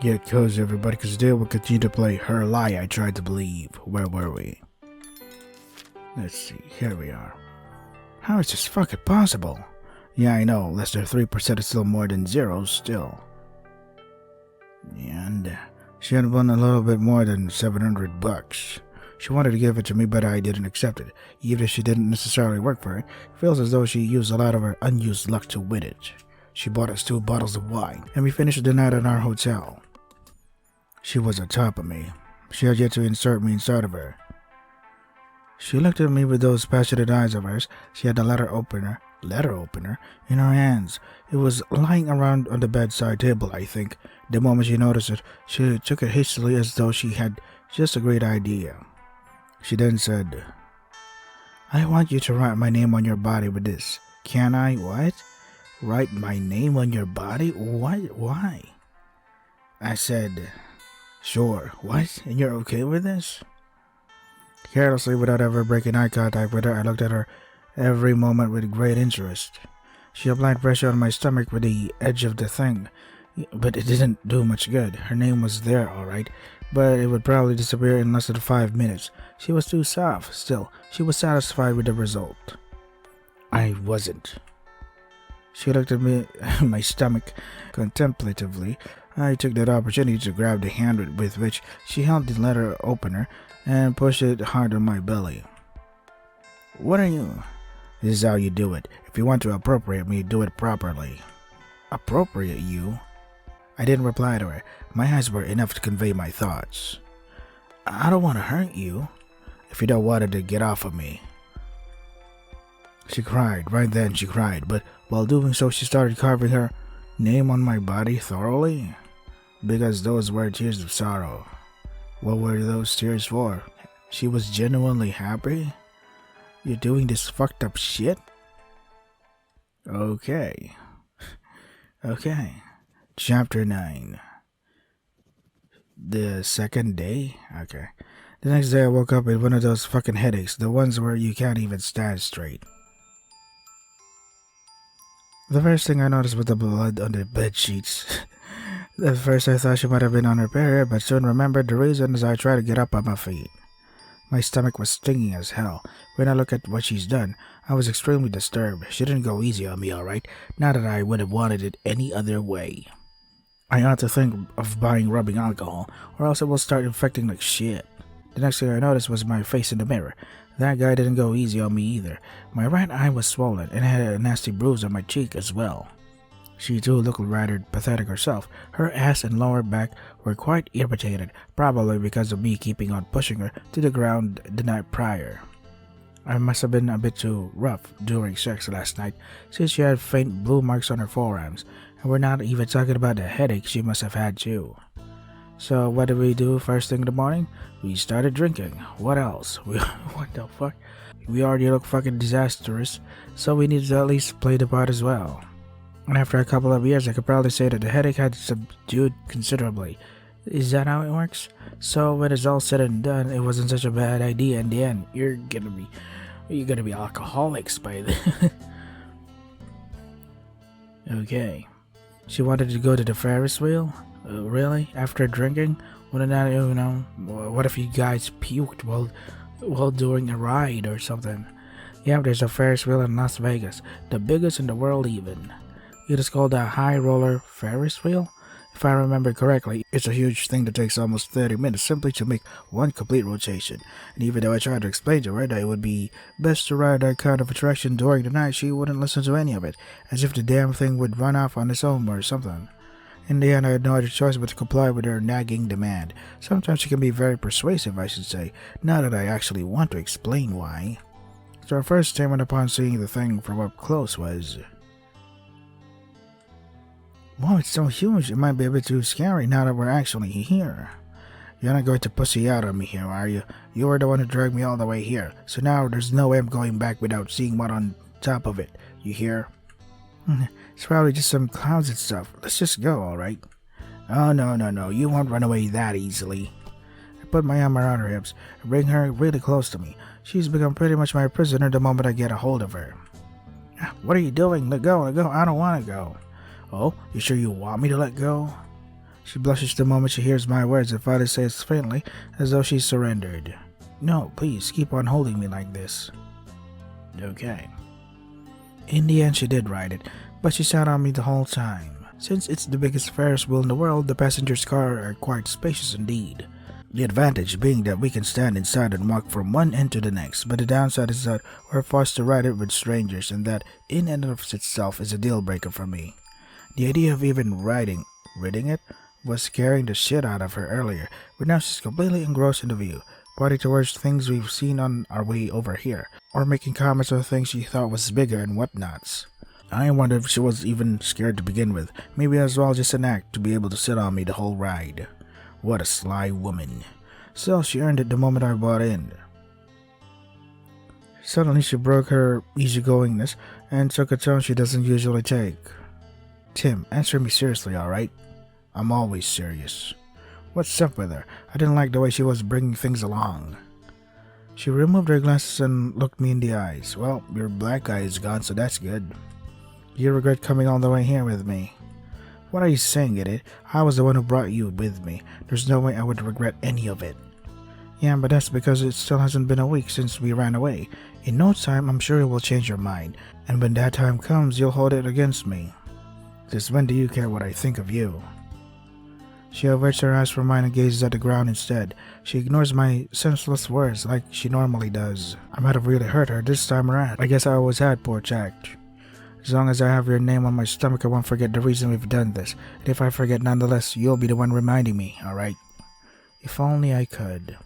Get cozy, everybody, because today we'll continue to play Her Lie I Tried to Believe. Where were we? Let's see, here we are. How is this fucking possible? Yeah, I know, less than 3% is still more than zero, still. And she had won a little bit more than $700. She wanted to give it to me, but I didn't accept it. Even if she didn't necessarily work for it, it feels as though she used a lot of her unused luck to win it. She bought us 2 bottles of wine, and we finished the night at our hotel. She was on top of me. She had yet to insert me inside of her. She looked at me with those passionate eyes of hers. She had the letter opener, in her hands. It was lying around on the bedside table, I think. The moment she noticed it, she took it hastily as though she had just a great idea. She then said, "I want you to write my name on your body with this." "Can I?" "What? Write my name on your body? What? Why?" I said, "Sure." "What? And you're okay with this?" Carelessly, without ever breaking eye contact with her, I looked at her every moment with great interest. She applied pressure on my stomach with the edge of the thing, but it didn't do much good. Her name was there, alright, but it would probably disappear in less than 5 minutes. She was too soft. Still, she was satisfied with the result. I wasn't. She looked at me, my stomach, contemplatively. I took that opportunity to grab the hand with which she held the letter opener and pushed it hard on my belly. "What are you?" "This is how you do it. If you want to appropriate me, do it properly." "Appropriate you?" I didn't reply to her. My eyes were enough to convey my thoughts. "I don't want to hurt you." "If you don't want it, then get off of me." She cried. Right then she cried, but while doing so she started carving her name on my body thoroughly. Because those were tears of sorrow. What were those tears for? She was genuinely happy? You're doing this fucked up shit? Okay. Okay. Chapter 9. The second day? Okay. The next day I woke up with one of those fucking headaches, the ones where you can't even stand straight. The first thing I noticed was the blood on the bed sheets. At first I thought she might have been on her period, but soon remembered the reason as I tried to get up on my feet. My stomach was stinging as hell. When I looked at what she's done, I was extremely disturbed. She didn't go easy on me, alright, not that I would have wanted it any other way. I ought to think of buying rubbing alcohol, or else it will start infecting like shit. The next thing I noticed was my face in the mirror. That guy didn't go easy on me either. My right eye was swollen, and I had a nasty bruise on my cheek as well. She too looked rather pathetic herself. Her ass and lower back were quite irritated, probably because of me keeping on pushing her to the ground the night prior. I must have been a bit too rough during sex last night, since she had faint blue marks on her forearms, and we're not even talking about the headache she must have had too. So what did we do first thing in the morning? We started drinking. What else? What the fuck? We already look fucking disastrous, so we needed to at least play the part as well. And after a couple of years, I could probably say that the headache had subdued considerably. Is that how it works? So when it's all said and done, it wasn't such a bad idea in the end. You're gonna be alcoholics by then. Okay. She wanted to go to the Ferris wheel? Really? After drinking? Wouldn't that, what if you guys puked while doing a ride or something? Yeah, there's a Ferris wheel in Las Vegas, the biggest in the world even. It is called a High Roller Ferris wheel. If I remember correctly, it's a huge thing that takes almost 30 minutes simply to make one complete rotation. And even though I tried to explain to her that it would be best to ride that kind of attraction during the night, she wouldn't listen to any of it, as if the damn thing would run off on its own or something. In the end, I had no other choice but to comply with her nagging demand. Sometimes she can be very persuasive, I should say, now that I actually want to explain why. So our first statement upon seeing the thing from up close was, "Whoa, it's so huge, it might be a bit too scary now that we're actually here." "You're not going to pussy out on me here, are you? You were the one who dragged me all the way here, so now there's no way I'm going back without seeing what on top of it. You hear?" "It's probably just some clouds and stuff. Let's just go, alright?" "Oh, no, you won't run away that easily." I put my arm around her hips and bring her really close to me. She's become pretty much my prisoner the moment I get a hold of her. "What are you doing? Let go, I don't want to go." "Oh, you sure you want me to let go?" She blushes the moment she hears my words and finally says faintly, as though she's surrendered, "No, please, keep on holding me like this." Okay. In the end, she did ride it, but she sat on me the whole time. Since it's the biggest Ferris wheel in the world, the passenger's car are quite spacious indeed. The advantage being that we can stand inside and walk from one end to the next, but the downside is that we're forced to ride it with strangers, and that in and of itself is a deal breaker for me. The idea of even riding it, was scaring the shit out of her earlier, but now she's completely engrossed in the view, pointing towards things we've seen on our way over here, or making comments on things she thought was bigger and whatnots. I wonder if she was even scared to begin with. Maybe as well just an act to be able to sit on me the whole ride. What a sly woman. Still, she earned it the moment I bought in. Suddenly she broke her easygoingness and took a tone she doesn't usually take. "Tim, answer me seriously, alright?" "I'm always serious." "What's up with her? I didn't like the way she was bringing things along." She removed her glasses and looked me in the eyes. "Well, your black eye is gone, so that's good. You regret coming all the way here with me?" "What are you saying, idiot? I was the one who brought you with me. There's no way I would regret any of it." "Yeah, but that's because it still hasn't been a week since we ran away. In no time, I'm sure you will change your mind, and when that time comes, you'll hold it against me. Since when do you care what I think of you?" She averts her eyes from mine and gazes at the ground instead. She ignores my senseless words like she normally does. I might have really hurt her this time around. I guess I always had poor tact. As long as I have your name on my stomach, I won't forget the reason we've done this. And if I forget nonetheless, you'll be the one reminding me, alright? If only I could.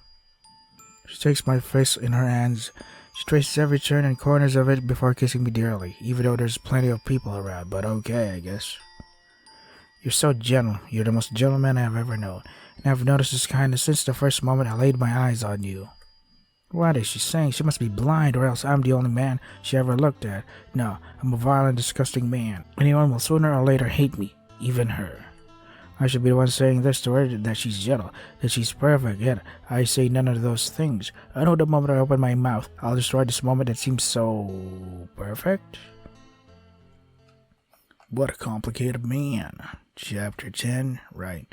She takes my face in her hands. She traces every turn and corners of it before kissing me dearly, even though there's plenty of people around, but okay, I guess. "You're so gentle. You're the most gentle man I have ever known, and I've noticed this kindness since the first moment I laid my eyes on you." What is she saying? She must be blind, or else I'm the only man she ever looked at. No, I'm a violent, disgusting man. Anyone will sooner or later hate me, even her. I should be the one saying this to her, that she's gentle, that she's perfect, yet I say none of those things. I know the moment I open my mouth, I'll destroy this moment that seems so perfect. What a complicated man. Chapter 10, right.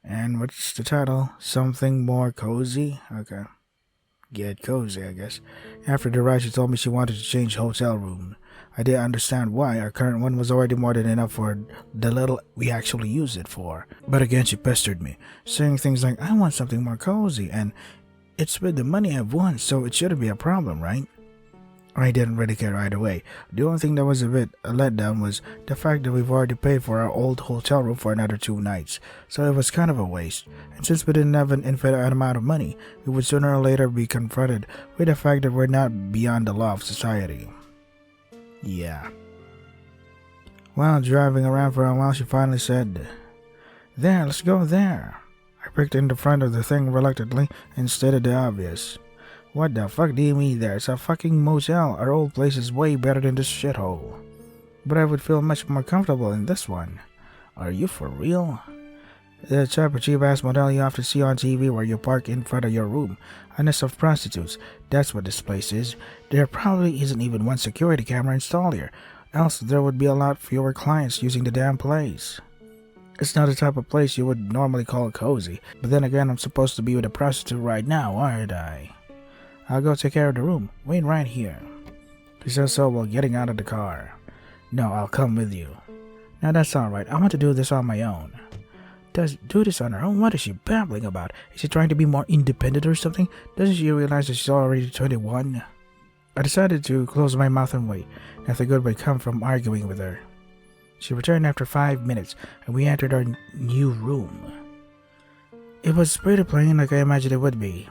And what's the title? Something more cozy? Okay. Get cozy, I guess. After the ride, she told me she wanted to change hotel room. I didn't understand why. Our current one was already more than enough for the little we actually use it for. But again, she pestered me, saying things like, "I want something more cozy, and it's with the money I've won, so it shouldn't be a problem, right?" I didn't really care right away. The only thing that was a bit a letdown was the fact that we've already paid for our old hotel room for another 2 nights, so it was kind of a waste. And since we didn't have an infinite amount of money, we would sooner or later be confronted with the fact that we're not beyond the law of society. Yeah. While driving around for a while, she finally said, "There, let's go there." I pricked in the front of the thing reluctantly and stated the obvious. "What the fuck do you mean there? It's a fucking motel. Our old place is way better than this shithole." "But I would feel much more comfortable in this one." "Are you for real?" "The type of cheap-ass motel you often see on TV where you park in front of your room. A nest of prostitutes. That's what this place is. There probably isn't even one security camera installed here. Else there would be a lot fewer clients using the damn place. It's not the type of place you would normally call cozy. But then again, I'm supposed to be with a prostitute right now, aren't I? I'll go take care of the room. Wait right here." She says so while getting out of the car. "No, I'll come with you." "No, that's alright. I want to do this on my own." "Does do this on her own? What is she babbling about? Is she trying to be more independent or something? Doesn't she realize that she's already 21? I decided to close my mouth and wait. Nothing good would come from arguing with her. She returned after 5 minutes, and we entered our new room. It was pretty plain, like I imagined it would be.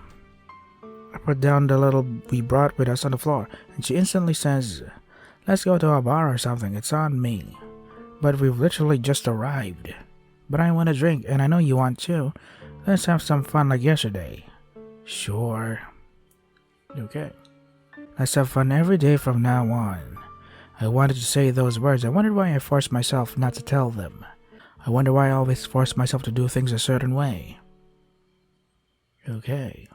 I put down the little we brought with us on the floor, and she instantly says, "Let's go to a bar or something, it's on me." "But we've literally just arrived." "But I want a drink, and I know you want too. Let's have some fun like yesterday." "Sure." "Okay. Let's have fun every day from now on." I wanted to say those words. I wondered why I forced myself not to tell them. I wonder why I always force myself to do things a certain way. Okay.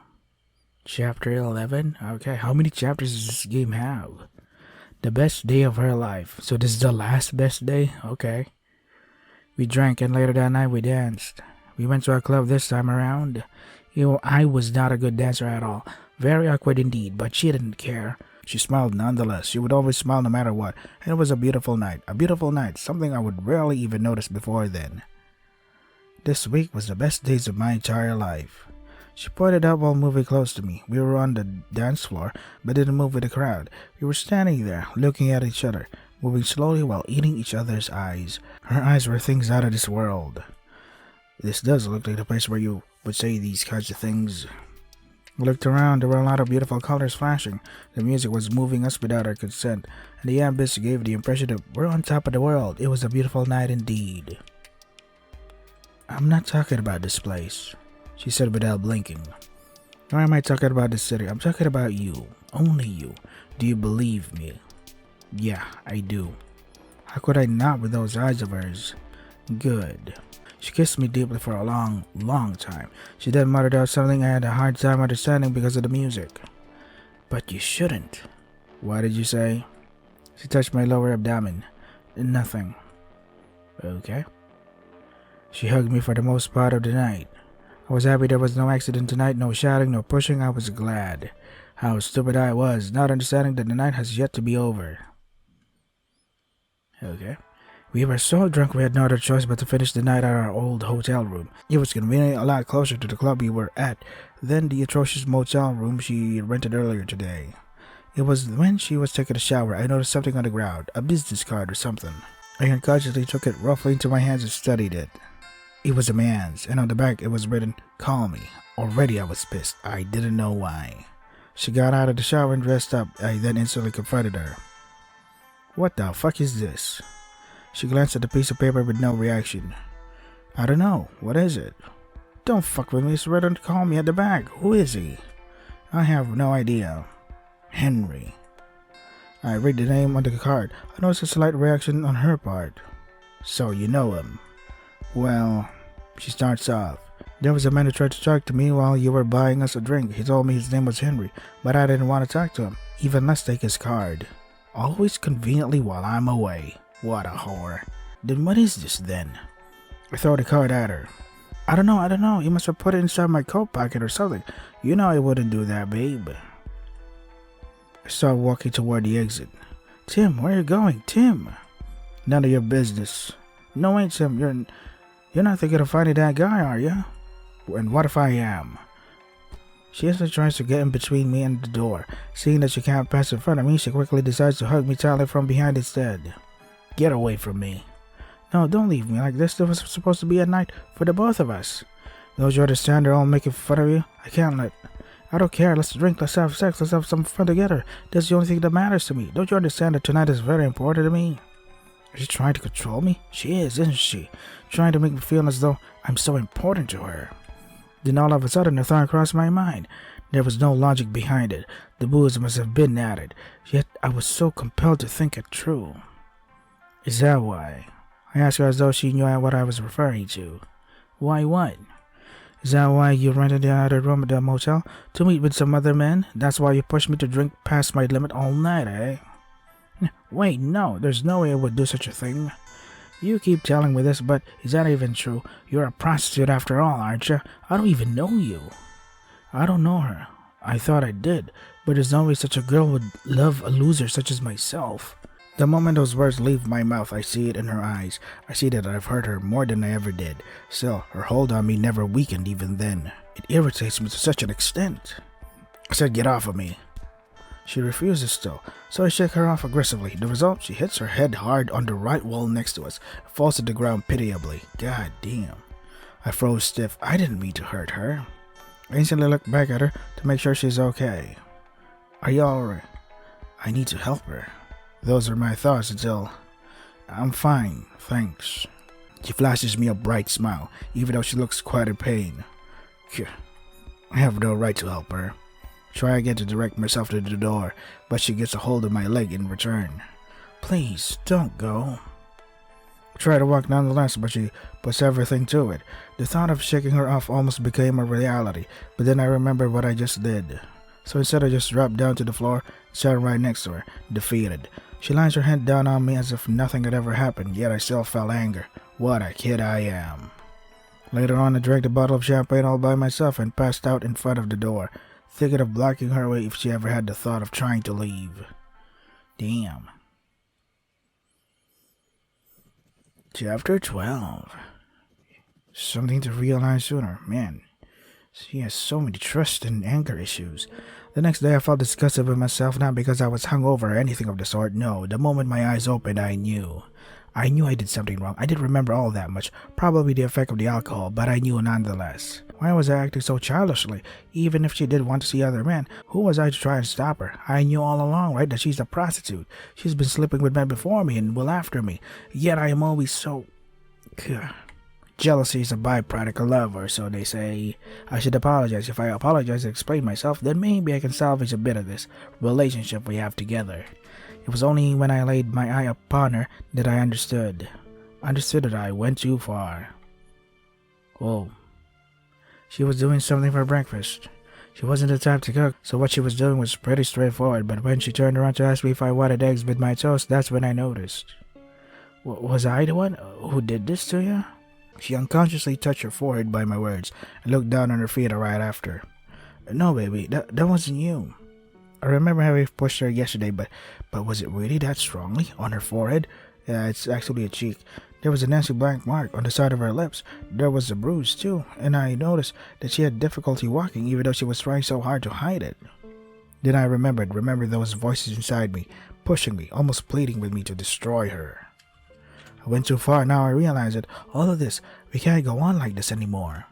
Chapter 11. Okay, how many chapters does this game have? The best day of her life. So this is the last best day? Okay. We drank and later that night we danced. We went to a club this time around. I was not a good dancer at all. Very awkward indeed, but she didn't care. She smiled nonetheless. She would always smile no matter what. And it was a beautiful night. A beautiful night. Something I would rarely even notice before then. This week was the best days of my entire life. She pointed out while moving close to me. We were on the dance floor, but didn't move with the crowd. We were standing there, looking at each other, moving slowly while eating each other's eyes. Her eyes were things out of this world. This does look like the place where you would say these kinds of things. I looked around. There were a lot of beautiful colors flashing. The music was moving us without our consent, and the ambience gave the impression that we're on top of the world. It was a beautiful night indeed. I'm not talking about this place, she said without blinking. Why am I talking about this city? I'm talking about you. Only you. Do you believe me? Yeah, I do. How could I not with those eyes of hers? Good. She kissed me deeply for a long, long time. She then muttered out something I had a hard time understanding because of the music. But you shouldn't. What did you say? She touched my lower abdomen. Nothing. Okay. She hugged me for the most part of the night. I was happy there was no accident tonight, no shouting, no pushing. I was glad. How stupid I was, not understanding that the night has yet to be over. Okay. We were so drunk we had no other choice but to finish the night at our old hotel room. It was conveniently a lot closer to the club we were at than the atrocious motel room she rented earlier today. It was when she was taking a shower I noticed something on the ground, a business card or something. I unconsciously took it roughly into my hands and studied it. It was a man's, and on the back it was written, "Call me." Already I was pissed. I didn't know why. She got out of the shower and dressed up. I then instantly confronted her. What the fuck is this? She glanced at the piece of paper with no reaction. I don't know. What is it? Don't fuck with me. It's written "Call me" at the back. Who is he? I have no idea. Henry. I read the name on the card. I noticed a slight reaction on her part. So you know him? Well, she starts off. There was a man who tried to talk to me while you were buying us a drink. He told me his name was Henry, but I didn't want to talk to him, even less take his card. Always conveniently while I'm away. What a whore. Then what is this then? I throw the card at her. I don't know. You must have put it inside my coat pocket or something. You know I wouldn't do that, babe. I started walking toward the exit. Tim, where are you going? Tim! None of your business. No, wait, Tim. You're not thinking of finding that guy, are you? And what if I am? She instantly tries to get in between me and the door. Seeing that she can't pass in front of me, she quickly decides to hug me tightly from behind instead. Get away from me. No, don't leave me like this. This was supposed to be a night for the both of us. Don't you understand they're all making fun of you? I don't care. Let's drink, let's have sex, let's have some fun together. That's the only thing that matters to me. Don't you understand that tonight is very important to me? Is she trying to control me? She is, isn't she? Trying to make me feel as though I'm so important to her. Then all of a sudden a thought crossed my mind. There was no logic behind it. The booze must have been added. Yet I was so compelled to think it true. Is that why? I asked her as though she knew what I was referring to. Why what? Is that why you rented the other room at the motel? To meet with some other men? That's why you pushed me to drink past my limit all night, eh? Wait, no, there's no way I would do such a thing. You keep telling me this, but is that even true? You're a prostitute after all, aren't you? I don't even know you. I don't know her. I thought I did, but there's no way such a girl would love a loser such as myself. The moment those words leave my mouth, I see it in her eyes. I see that I've hurt her more than I ever did. Still, her hold on me never weakened even then. It irritates me to such an extent. I said, get off of me. She refuses still, so I shake her off aggressively. The result, she hits her head hard on the right wall next to us, falls to the ground pitiably. God damn. I froze stiff. I didn't mean to hurt her. I instantly look back at her to make sure she's okay. Are you alright? I need to help her. Those are my thoughts until... I'm fine, thanks. She flashes me a bright smile, even though she looks quite in pain. I have no right to help her. Try again to direct myself to the door, but she gets a hold of my leg in return. Please, don't go. I try to walk nonetheless, but she puts everything to it. The thought of shaking her off almost became a reality, but then I remember what I just did. So instead I just dropped down to the floor, sat right next to her, defeated. She lines her head down on me as if nothing had ever happened, yet I still felt anger. What a kid I am. Later on, I drank a bottle of champagne all by myself and passed out in front of the door, thinking of blocking her away if she ever had the thought of trying to leave. Damn. Chapter 12. Something to realize sooner. Man, she has so many trust and anger issues. The next day I felt disgusted with myself, not because I was hungover or anything of the sort. No, the moment my eyes opened, I knew. I did something wrong. I didn't remember all that much, probably the effect of the alcohol, but I knew nonetheless. Why was I acting so childishly? Even if she did want to see other men, who was I to try and stop her? I knew all along, right, that she's a prostitute. She's been sleeping with men before me and will after me. Yet I am always so... Jealousy is a byproduct of love, or so they say. I should apologize. If I apologize and explain myself, then maybe I can salvage a bit of this relationship we have together. It was only when I laid my eye upon her that I understood. Understood that I went too far. Whoa. She was doing something for breakfast. She wasn't the type to cook, so what she was doing was pretty straightforward, but when she turned around to ask me if I wanted eggs with my toast, that's when I noticed. Was I the one who did this to you? She unconsciously touched her forehead by my words and looked down on her feet right after. No, baby, that wasn't you. I remember having pushed her yesterday, but was it really that strongly on her forehead? Yeah, it's actually a cheek. There was a nasty black mark on the side of her lips. There was a bruise too, and I noticed that she had difficulty walking even though she was trying so hard to hide it. Then I remembered those voices inside me, pushing me, almost pleading with me to destroy her. I went too far. Now I realize that all of this, we can't go on like this anymore.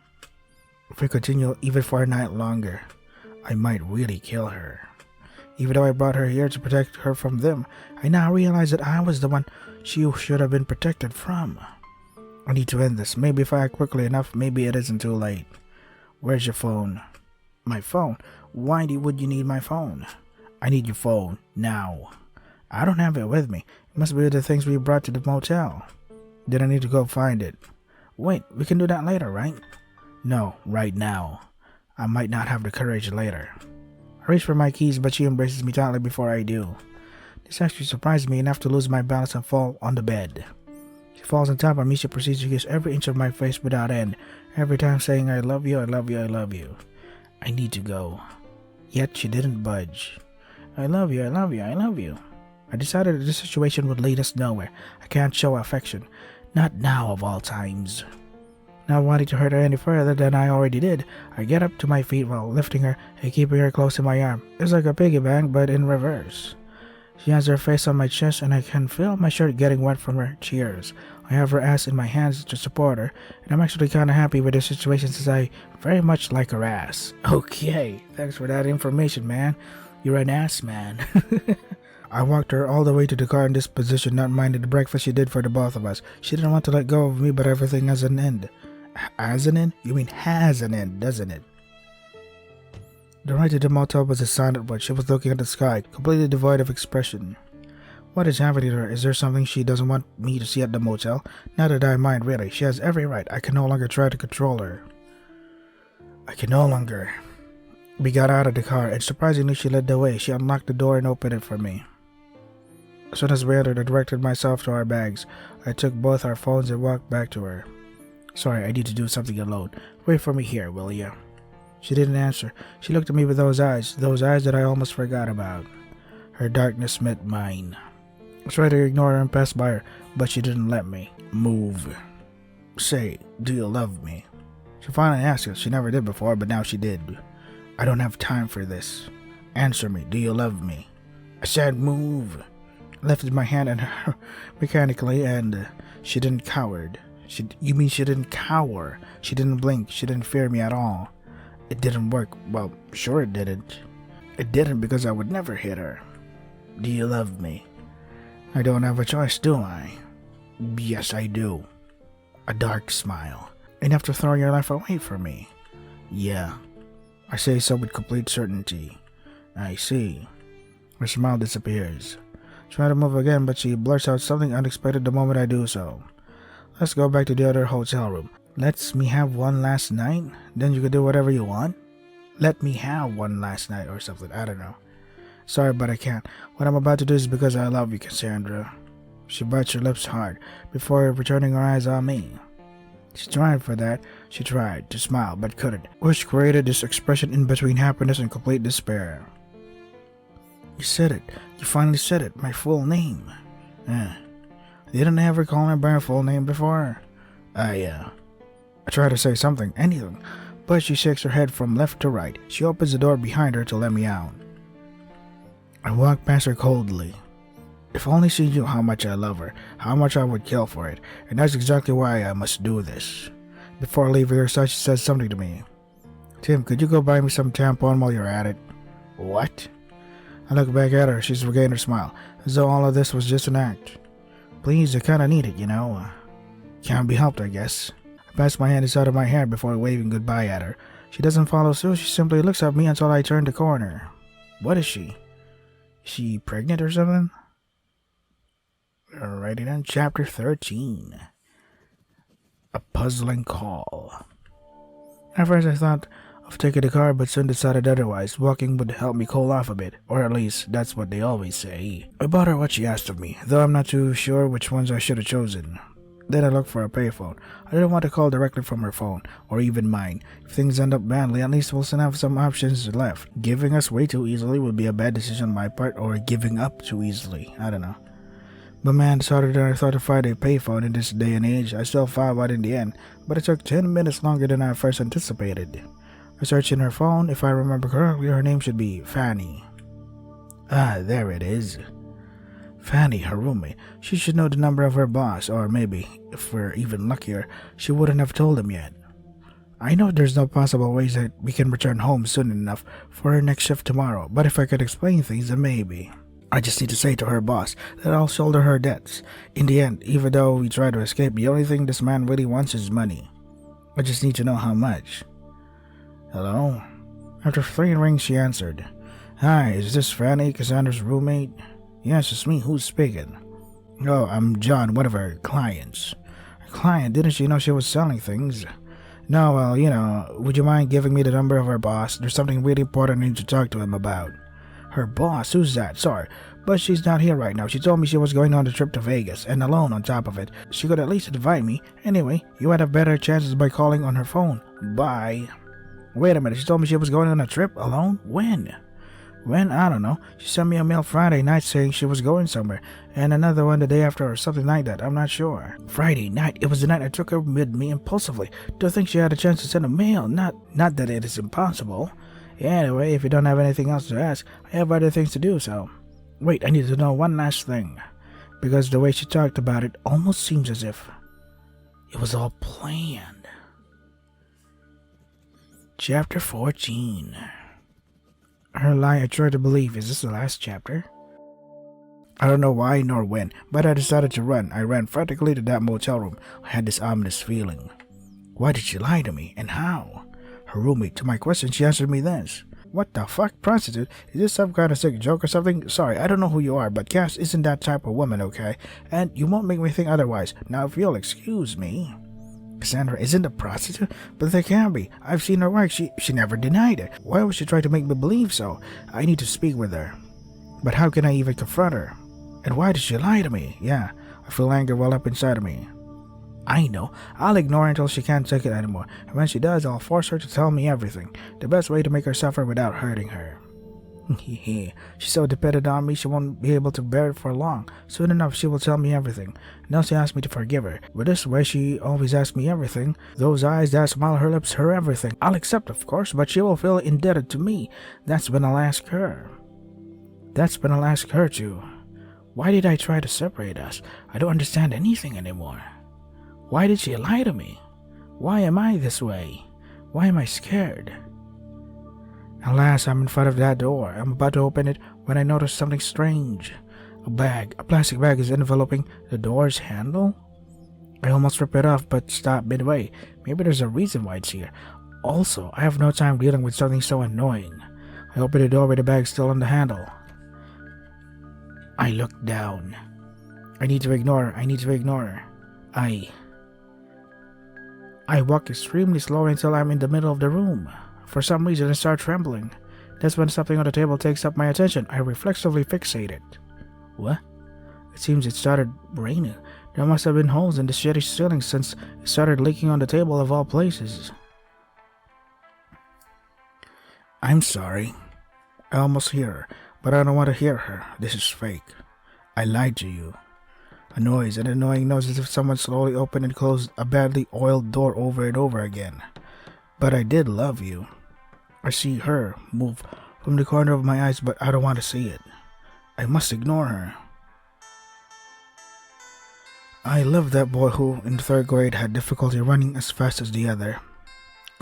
If we continue even for a night longer, I might really kill her. Even though I brought her here to protect her from them, I now realize that I was the one she should have been protected from. I need to end this. Maybe if I act quickly enough, maybe it isn't too late. Where's your phone? My phone? Why would you need my phone? I need your phone, now. I don't have it with me. It must be the things we brought to the motel. Then I need to go find it. Wait, we can do that later, right? No, right now. I might not have the courage later. I reach for my keys, but she embraces me tightly before I do. This actually surprised me enough to lose my balance and fall on the bed. She falls on top of me. She proceeds to kiss every inch of my face without end, every time saying, I love you, I love you, I love you. I need to go. Yet she didn't budge. I love you, I love you, I love you. I decided that this situation would lead us nowhere. I can't show affection. Not now of all times. Not wanting to hurt her any further than I already did, I get up to my feet while lifting her and keeping her close in my arm. It's like a piggy bank, but in reverse. She has her face on my chest and I can feel my shirt getting wet from her tears. I have her ass in my hands to support her, and I'm actually kinda happy with the situation since I very much like her ass. Okay, thanks for that information, man. You're an ass man. I walked her all the way to the car in this position, not minding the breakfast she did for the both of us. She didn't want to let go of me, but everything has an end. Has an end? You mean has an end, doesn't it? The ride to the motel was a silent one. She was looking at the sky, completely devoid of expression. What is happening to her? Is there something she doesn't want me to see at the motel? Not that I mind, really. She has every right. I can no longer try to control her. I can no longer. We got out of the car, and surprisingly she led the way. She unlocked the door and opened it for me. As soon as we entered, I directed myself to our bags. I took both our phones and walked back to her. Sorry, I need to do something alone. Wait for me here, will you? She didn't answer. She looked at me with those eyes that I almost forgot about. Her darkness met mine. I tried to ignore her and pass by her, but she didn't let me move. Say, do you love me? She finally asked us. She never did before, but now she did. I don't have time for this. Answer me, do you love me? I said move. I lifted my hand at her mechanically, and she didn't cower. You mean she didn't cower? She didn't blink. She didn't fear me at all. It didn't work. Well, sure it didn't. It didn't because I would never hit her. Do you love me? I don't have a choice, do I? Yes, I do. A dark smile. Enough to throw your life away for me. Yeah. I say so with complete certainty. I see. Her smile disappears. Try to move again, but she blurts out something unexpected the moment I do so. Let's go back to the other hotel room. Lets me have one last night? Then you can do whatever you want? let me have one last night or something. I don't know. Sorry, but I can't. What I'm about to do is because I love you, Cassandra. She bites her lips hard before returning her eyes on me. She tried for that. She tried to smile but couldn't, which created this expression in between happiness and complete despair. You said it. You finally said it. My full name. Didn't I ever call her by her full name before? I try to say something, anything, but she shakes her head from left to right. She opens the door behind her to let me out. I walk past her coldly. If only she knew how much I love her, how much I would kill for it, and that's exactly why I must do this. Before leaving her side, she says something to me. Tim, could you go buy me some tampon while you're at it? What? I look back at her. She's regained her smile, as though all of this was just an act. Please, I kinda need it, you know. Can't be helped, I guess. I pass my hand inside of my hair before waving goodbye at her. She doesn't follow suit. She simply looks at me until I turn the corner. What is she? Is she pregnant or something? Alrighty then, chapter 13. A puzzling call. At first I thought of taking the car, but soon decided otherwise. Walking would help me cool off a bit, or at least that's what they always say. I bought her what she asked of me, though I'm not too sure which ones I should have chosen. Then I looked for a payphone. I didn't want to call directly from her phone, or even mine. If things end up badly, at least we'll still have some options left. Giving us way too easily would be a bad decision on my part, or giving up too easily. I don't know. But man, sorry that I thought to find a payphone in this day and age. I still found one in the end, but it took 10 minutes longer than I first anticipated. I searched in her phone. If I remember correctly, her name should be Fanny. Ah, there it is. Fanny, her roommate. She should know the number of her boss, or maybe, if we're even luckier, she wouldn't have told him yet. I know there's no possible ways that we can return home soon enough for her next shift tomorrow, but if I could explain things, then maybe. I just need to say to her boss that I'll shoulder her debts. In the end, even though we try to escape, the only thing this man really wants is money. I just need to know how much. Hello? After 3 rings, she answered. Hi, is this Fanny, Cassandra's roommate? Yes, it's me. Who's speaking? Oh, I'm John, one of her clients. Her client? Didn't she know she was selling things? No, well, you know, would you mind giving me the number of her boss? There's something really important I need to talk to him about. Her boss? Who's that? Sorry, but she's not here right now. She told me she was going on a trip to Vegas, and alone on top of it. She could at least invite me. Anyway, you would have better chances by calling on her phone. Bye. Wait a minute, she told me she was going on a trip alone? When? When? I don't know. She sent me a mail Friday night saying she was going somewhere, and another one the day after or something like that. I'm not sure. Friday night? It was the night I took her with me impulsively. Don't think she had a chance to send a mail. Not that it is impossible. Anyway, if you don't have anything else to ask, I have other things to do, so... Wait, I need to know one last thing. Because the way she talked about it almost seems as if it was all planned. Chapter 14. Her lie I try to believe. Is this the last chapter? I don't know why nor when, but I decided to run. I ran frantically to that motel room. I had this ominous feeling. Why did she lie to me, and how? Her roommate. To my question, she answered me this. What the fuck, prostitute? Is this some kind of sick joke or something? Sorry, I don't know who you are, but Cass isn't that type of woman, okay? And you won't make me think otherwise. Now, if you'll excuse me... Cassandra isn't a prostitute? But there can be. I've seen her work. She never denied it. Why would she try to make me believe so? I need to speak with her. But how can I even confront her? And why did she lie to me? Yeah, I feel anger well up inside of me. I know. I'll ignore her until she can't take it anymore. And when she does, I'll force her to tell me everything. The best way to make her suffer without hurting her. She's so dependent on me, she won't be able to bear it for long. Soon enough, she will tell me everything. Now she asks me to forgive her. But this way, she always asks me everything. Those eyes, that smile, her lips, her everything. I'll accept, of course, but she will feel indebted to me. That's when I'll ask her. To. Why did I try to separate us? I don't understand anything anymore. Why did she lie to me? Why am I this way? Why am I scared? Alas, I'm in front of that door. I'm about to open it when I notice something strange. A plastic bag is enveloping the door's handle. I almost rip it off but stop midway. Maybe there's a reason why it's here. Also, I have no time dealing with something so annoying. I open the door with the bag still on the handle. I look down. I need to ignore her. I walk extremely slow until I'm in the middle of the room. For some reason, I start trembling. That's when something on the table takes up my attention. I reflexively fixate it. What? It seems it started raining. There must have been holes in the shitty ceiling since it started leaking on the table of all places. I'm sorry. I almost hear her, but I don't want to hear her. This is fake. I lied to you. A noise, an annoying noise as if someone slowly opened and closed a badly oiled door over and over again. But I did love you. I see her move from the corner of my eyes, but I don't want to see it. I must ignore her. I loved that boy who, in 3rd grade, had difficulty running as fast as the other.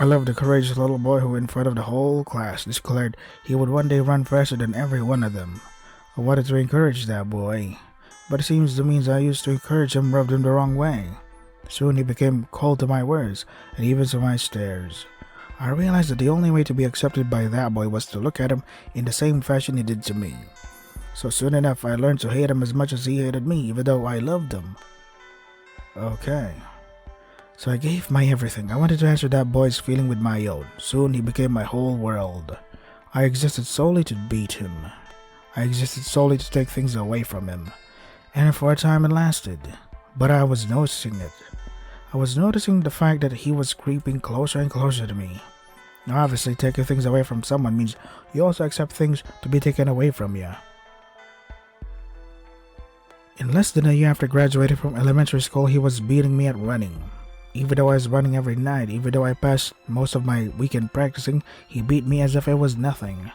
I loved the courageous little boy who, in front of the whole class, declared he would one day run faster than every one of them. I wanted to encourage that boy, but it seems the means I used to encourage him rubbed him the wrong way. Soon he became cold to my words, and even to my stares. I realized that the only way to be accepted by that boy was to look at him in the same fashion he did to me. So soon enough, I learned to hate him as much as he hated me, even though I loved him. Okay. So I gave my everything. I wanted to answer that boy's feeling with my own. Soon he became my whole world. I existed solely to beat him. I existed solely to take things away from him. And for a time it lasted. But I was noticing it. I was noticing the fact that he was creeping closer and closer to me. Now obviously taking things away from someone means you also accept things to be taken away from you. In less than a year after graduating from elementary school, he was beating me at running. Even though I was running every night, even though I passed most of my weekend practicing, he beat me as if it was nothing.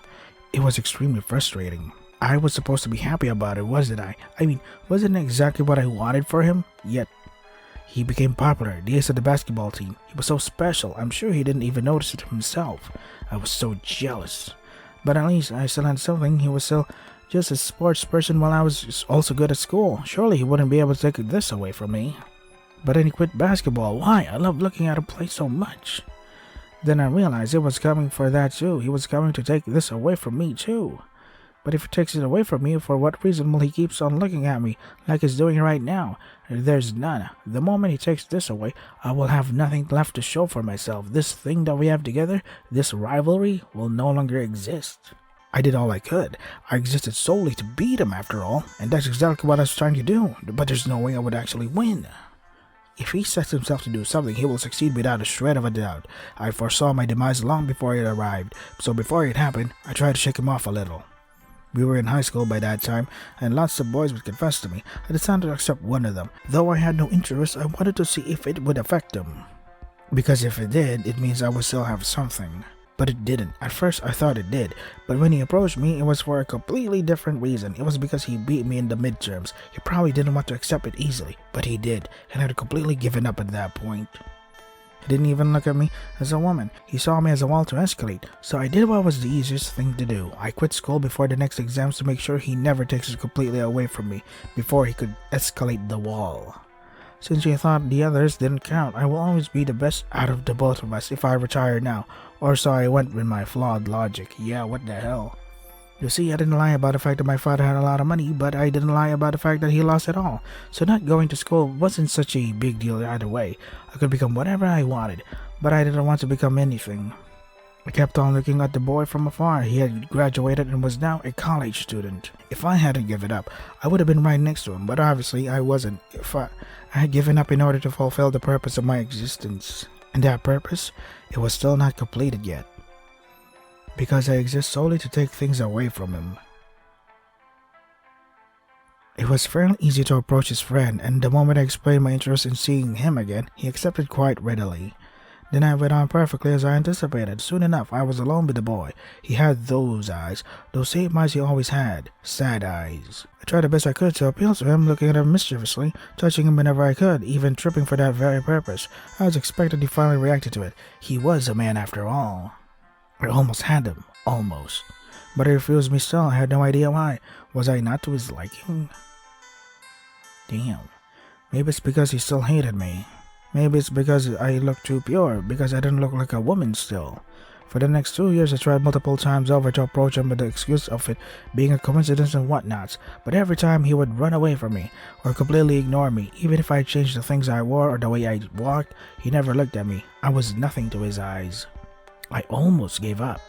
It was extremely frustrating. I was supposed to be happy about it, wasn't I? I mean, wasn't it exactly what I wanted for him? Yet, he became popular, the ace of the basketball team. He was so special, I'm sure he didn't even notice it himself. I was so jealous. But at least I still had something. He was still just a sports person while I was also good at school. Surely he wouldn't be able to take this away from me. But then he quit basketball. Why? I love looking at him play so much. Then I realized it was coming for that too. He was coming to take this away from me too. But if he takes it away from me, for what reason will he keep on looking at me like he's doing right now? There's none. The moment he takes this away, I will have nothing left to show for myself. This thing that we have together, this rivalry, will no longer exist. I did all I could. I existed solely to beat him after all, and that's exactly what I was trying to do. But there's no way I would actually win. If he sets himself to do something, he will succeed without a shred of a doubt. I foresaw my demise long before it arrived, so before it happened, I tried to shake him off a little. We were in high school by that time, and lots of boys would confess to me. I decided to accept one of them. Though I had no interest, I wanted to see if it would affect him. Because if it did, it means I would still have something. But it didn't. At first, I thought it did. But when he approached me, it was for a completely different reason. It was because he beat me in the midterms. He probably didn't want to accept it easily, but he did, and I had completely given up at that point. He didn't even look at me as a woman. He saw me as a wall to escalate. So I did what was the easiest thing to do. I quit school before the next exams to make sure he never takes it completely away from me before he could escalate the wall. Since he thought the others didn't count, I will always be the best out of the both of us if I retire now. Or so I went with my flawed logic. Yeah, what the hell? You see, I didn't lie about the fact that my father had a lot of money, but I didn't lie about the fact that he lost it all. So not going to school wasn't such a big deal either way. I could become whatever I wanted, but I didn't want to become anything. I kept on looking at the boy from afar. He had graduated and was now a college student. If I hadn't given up, I would have been right next to him, but obviously I wasn't. I had given up in order to fulfill the purpose of my existence. And that purpose, it was still not completed yet. Because I exist solely to take things away from him. It was fairly easy to approach his friend, and the moment I explained my interest in seeing him again, he accepted quite readily. Then I went on perfectly as I anticipated. Soon enough, I was alone with the boy. He had those eyes, those same eyes he always had, sad eyes. I tried the best I could to appeal to him, looking at him mischievously, touching him whenever I could, even tripping for that very purpose. I was expecting he finally reacted to it. He was a man after all. I almost had him, almost. But he refused me still. I had no idea why. Was I not to his liking? Damn. Maybe it's because he still hated me. Maybe it's because I looked too pure, because I didn't look like a woman still. For the next 2 years, I tried multiple times over to approach him with the excuse of it being a coincidence and whatnots, but every time he would run away from me, or completely ignore me. Even if I changed the things I wore or the way I walked, he never looked at me. I was nothing to his eyes. I almost gave up.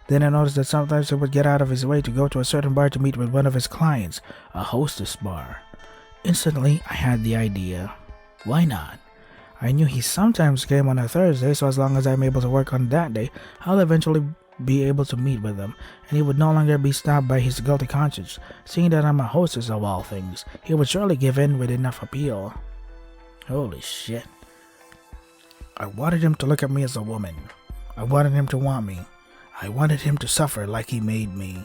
Then I noticed that sometimes he would get out of his way to go to a certain bar to meet with one of his clients, a hostess bar. Instantly, I had the idea. Why not? I knew he sometimes came on a Thursday, so as long as I'm able to work on that day, I'll eventually be able to meet with him, and he would no longer be stopped by his guilty conscience. Seeing that I'm a hostess of all things, he would surely give in with enough appeal. Holy shit. I wanted him to look at me as a woman. I wanted him to want me. I wanted him to suffer like he made me.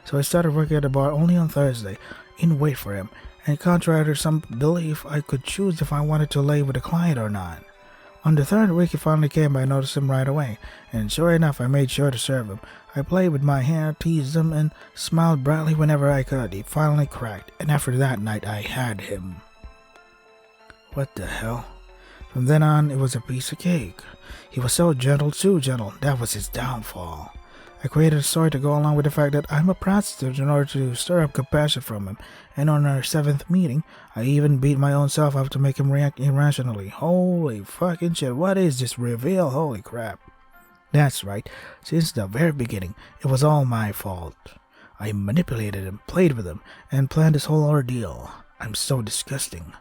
So I started working at the bar only on Thursday, in wait for him, and contrary to some belief, I could choose if I wanted to lay with a client or not. On the third week he finally came, I noticed him right away, and sure enough I made sure to serve him. I played with my hair, teased him, and smiled brightly whenever I could. He finally cracked, and after that night I had him. What the hell? From then on, it was a piece of cake. He was so gentle, too gentle. That was his downfall. I created a story to go along with the fact that I'm a prostitute in order to stir up compassion from him, and on our 7th meeting, I even beat my own self up to make him react irrationally. Holy fucking shit, what is this reveal? Holy crap. That's right, since the very beginning, it was all my fault. I manipulated him, played with him, and planned this whole ordeal. I'm so disgusting.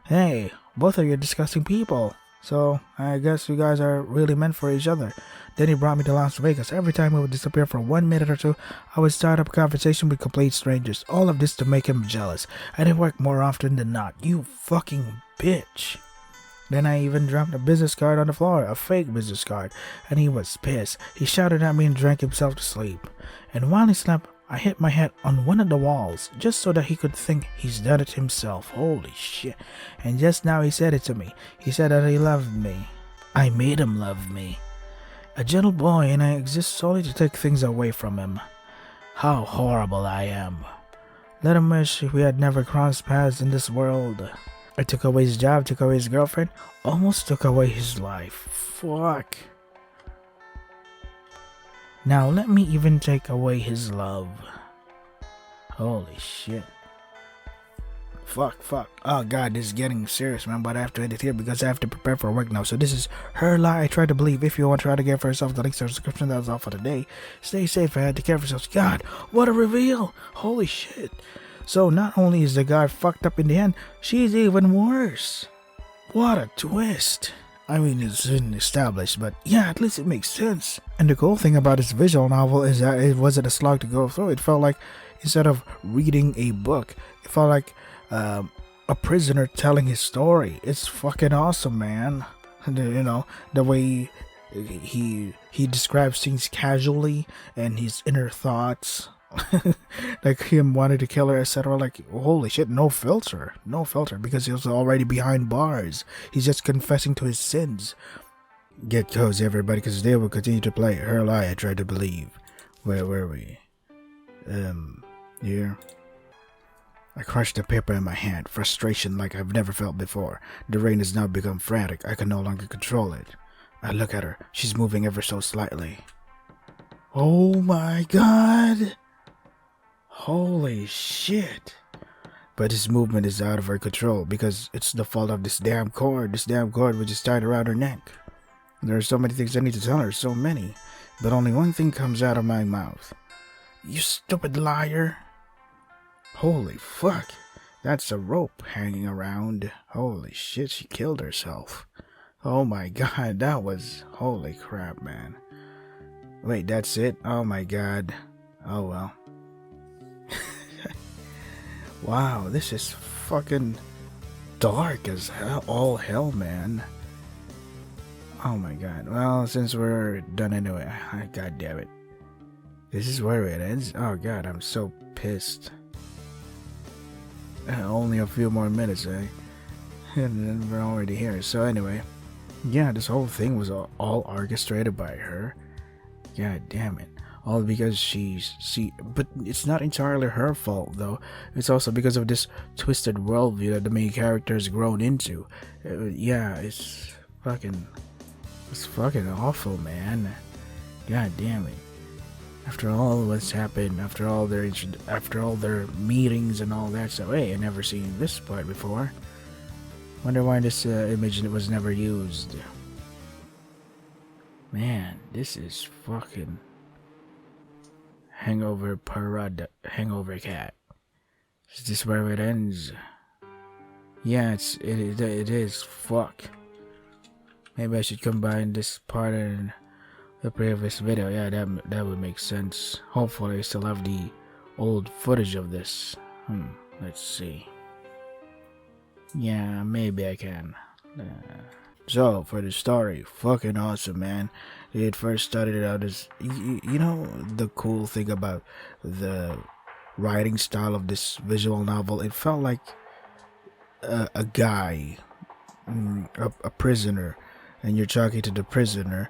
Hey, both of you are disgusting people. So, I guess you guys are really meant for each other. Then he brought me to Las Vegas. Every time he would disappear for 1 minute or two, I would start up a conversation with complete strangers. All of this to make him jealous. And it worked more often than not. You fucking bitch. Then I even dropped a business card on the floor, a fake business card, and he was pissed. He shouted at me and drank himself to sleep. And while he slept, I hit my head on one of the walls, just so that he could think he's done it himself. Holy shit. And just now he said it to me. He said that he loved me. I made him love me. A gentle boy, and I exist solely to take things away from him. How horrible I am. Let him wish we had never crossed paths in this world. I took away his job, took away his girlfriend, almost took away his life. Fuck. Now let me even take away his love. Holy shit. Fuck. Oh god, this is getting serious, man, but I have to end it here because I have to prepare for work now. So this is Her Lie I Tried to Believe. If you want to try to get for yourself the links to the description, that was all for today. Stay safe and take care of yourselves. God, what a reveal. Holy shit. So not only is the guy fucked up in the end, she's even worse. What a twist. I mean, it's established, but yeah, at least it makes sense. And the cool thing about this visual novel is that it wasn't a slog to go through. It felt like, instead of reading a book, it felt like a prisoner telling his story. It's fucking awesome, man. You know, the way he describes things casually and his inner thoughts. Like him wanting to kill her, etc. Like, holy shit, no filter, because he was already behind bars. He's just confessing to his sins. Get cozy, everybody, because they will continue to play Her Lie I Tried to Believe. Where were we? Here. I crushed the paper in my hand, frustration like I've never felt before. The rain has now become frantic. I can no longer control it. I look at her. She's moving ever so slightly. Oh my god! Holy shit. But this movement is out of her control because it's the fault of this damn cord which is tied around her neck. There are so many things I need to tell her, so many. But only one thing comes out of my mouth. You stupid liar. Holy fuck. That's a rope hanging around. Holy shit, she killed herself. Oh my god, that was... Holy crap, man. Wait, that's it? Oh my god. Oh well. Wow, this is fucking dark as hell. All hell, man. Oh my god. Well, since we're done anyway, god damn it. This is where it ends? Oh god, I'm so pissed. Only a few more minutes, eh? And then we're already here. So anyway, yeah, this whole thing was all orchestrated by her. God damn it. All because but it's not entirely her fault though. It's also because of this twisted worldview that the main character has grown into. Yeah, it's fucking awful, man. God damn it. After all what's happened, after all their meetings and all that stuff. Hey, I never seen this part before. Wonder why this image was never used. Man, this is fucking Hangover Cat. Is this where it ends? Yeah, it is. Fuck. Maybe I should combine this part and the previous video. Yeah, that would make sense. Hopefully I still have the old footage of this. Let's see. Yeah, maybe I can. So, for the story, fucking awesome, man. It first started out as, you know, the cool thing about the writing style of this visual novel, it felt like a guy, a prisoner, and you're talking to the prisoner,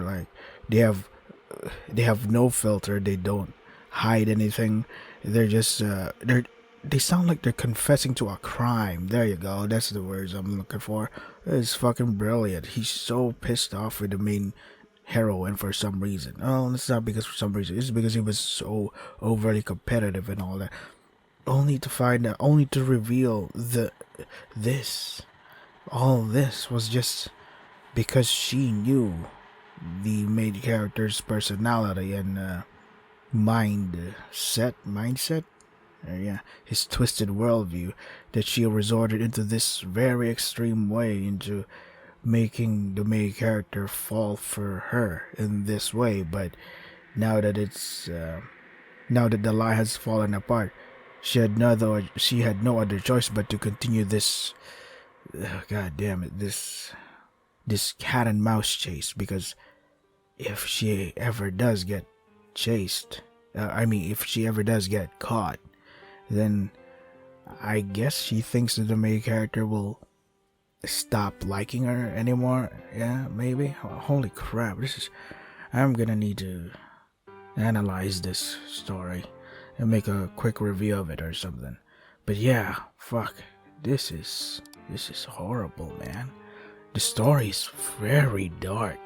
like, they have no filter, they don't hide anything, they're just, they sound like they're confessing to a crime. There you go. That's the words I'm looking for. It's fucking brilliant. He's so pissed off with the main heroine for some reason. Oh, it's not because for some reason. It's because he was so overly competitive and all that. Only to reveal all this was just because she knew the main character's personality and mindset. Yeah, his twisted worldview, that she resorted into this very extreme way into making the main character fall for her in this way. But now that now that the lie has fallen apart, she had no other choice but to continue this. God damn it, this cat and mouse chase. Because if she ever does get chased, if she ever does get caught, then I guess she thinks that the main character will stop liking her anymore. Yeah, maybe. Holy crap, I'm gonna need to analyze this story and make a quick review of it or something. But yeah, fuck, this is horrible, man. The story is very dark.